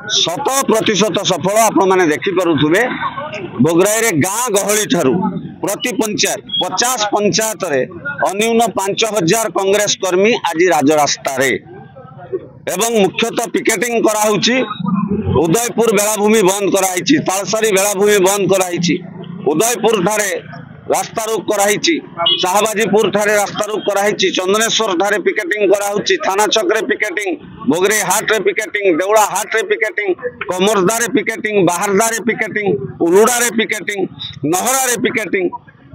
100% सफल। आपण मैंने देखिपे भोगराई गाँ गहली ठारू प्रति पंचायत 50 पंचायत रे अन्यून 5000 कांग्रेस कर्मी आज राजरास्ता रे एवं मुख्यतः पिकेटिंग कराउची। उदयपुर बेलाभूमि बंद कराई, तालसारी बेलाभूमि बंद कराई, उदयपुर ठारे रास्ता रोक कराई, शाहबाजीपुर ठारे रास्ता रोक कराई, चंदनेश्वर ठारे पिकेटिंग कराउची, थाना चौक रे पिकेटिंग, भोगरे हाट रे पिकेटिंग, देवड़ा हाट रे पिकेटिंग, कमरदा रे पिकेटिंग, बाहरदा रे पिकेटिंग, उलुड़ा रे पिकेटिंग, नहरा रे पिकेटिंग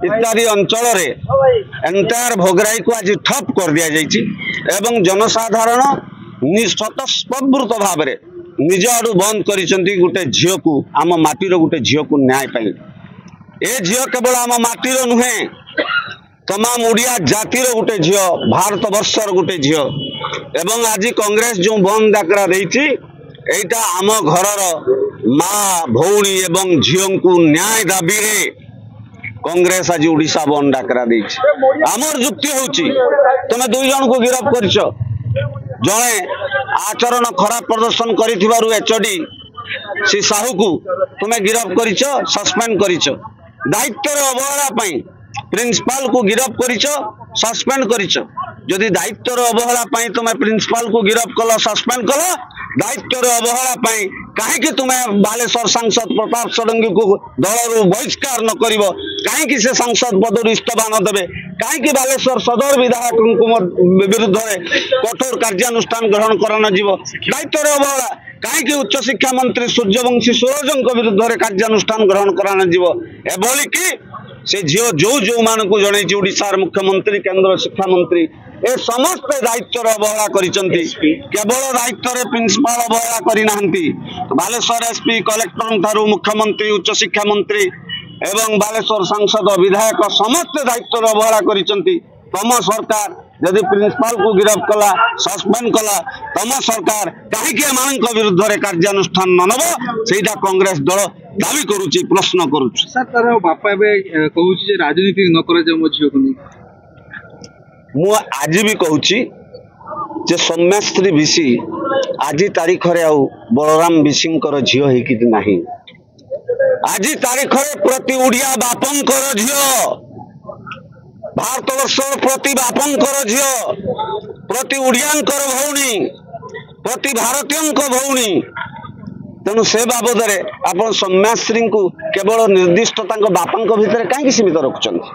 इत्यादि अंचल रे एंटायर भोगराई को आज ठप कर दिया जाइछि एवं जनसाधारण स्वतःस्फूर्त भाव में निज आड़ू बंद करिसेंती गुटे झियो को आम माटीर गुटे झियो को न्याय पाई। ए झियो केवल आम माटीर नुहे तमाम ओडिया जातिर गुटे झियो, भारत वर्षर गुटे झियो एवं आज कांग्रेस जो बंद डाकरा देइछि एटा आम घरर माँ भौणी एवं झियो को न्याय दाबी रे कांग्रेस आज ओडिशा बंद डाकरा देइछि। आमर जुक्ति होउछि तमे दुई जन को गिरफ्त करछ, जड़े आचरण खराब प्रदर्शन करिथिबारु एचडी सी साहू को तुम्हें गिरफ्त करिछ, सस्पेंड करिछ। दायित्व अवहेला पई प्रिंसिपल को गिरफ्त करिछ, सस्पेंड करिछ। जदि दायित्व अवहेला पई तुम्हें प्रिंसिपल को गिरफ्त कल, सस्पेंड कल, दायित्व अवहेला पई काहे तुम्हें बालेश्वर सांसद प्रताप षडंगी को दलरू बहिष्कार न करिवो, काहे से सांसद पदर इस्तीफा न देबे, काहे बालेश्वर सदर विधायक विरुद्ध कठोर कार्यानुष्ठान ग्रहण कराना जीव, दायित्व अवहेला काहे उच्च शिक्षा मंत्री सूर्यवंशी सूरजों विरुद्ध कार्यानुष्ठान ग्रहण कराना जीव। एभली कि से झील जो जो मान को जन ओडिशार मुख्यमंत्री केंद्र शिक्षा मंत्री ए समस्त दायित्व अवहेला करिसंती। केवल दायित्व प्रिंसिपल अवहेला करना बालेश्वर एसपी कलेक्टर ठारू मुख्यमंत्री उच्च शिक्षा मंत्री एवं बालेश्वर सांसद विधायक समस्त दायित्व अवहेला करिसंती। तम सरकार यदि प्रिंसिपल को गिरफ्त कला, सस्पेंड कला, तम सरकार कहीं मान विरुद्ध कार्यानुष्ठान न नब सेटा कांग्रेस दल दावी करुच्ची, प्रश्न करुच्ची। सर तार बापा कहूँ राजनीति न कर मो झील को नहीं मु आज भी कहूँ सौम्याश्री विशी आज तारीख रे आउ बलराम विशींकर झील होइकि नाही। आज तारीख रे प्रति ओडिया बापंकर झील, भारत वर्ष प्रति बापंकर झील, प्रति ओडियांकर भौणी, प्रति भारतीयों भौणी। तेणु से बाबद आप सौम्याश्री को केवल निर्दिष्ट बापा भितर कहीं सीमित रखुଛନ୍ତି?